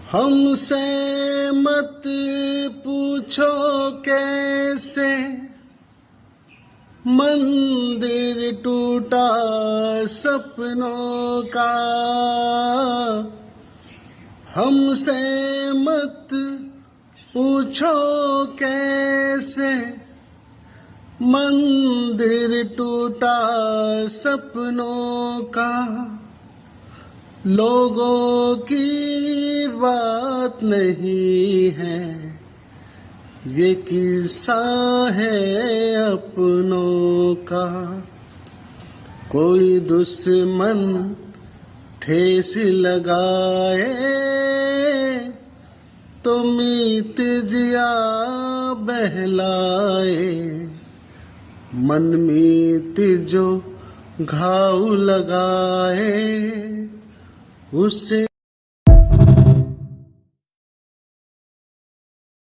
हमसे मत पूछो कैसे मंदिर टूटा सपनों का। हमसे मत पूछो कैसे मंदिर टूटा सपनों का। लोगों की बात नहीं है, ये किस्सा है अपनों का। कोई दुश्मन ठेस लगाए तो मीत जिया बहलाए। मन मीत जो घाव लगाए उसे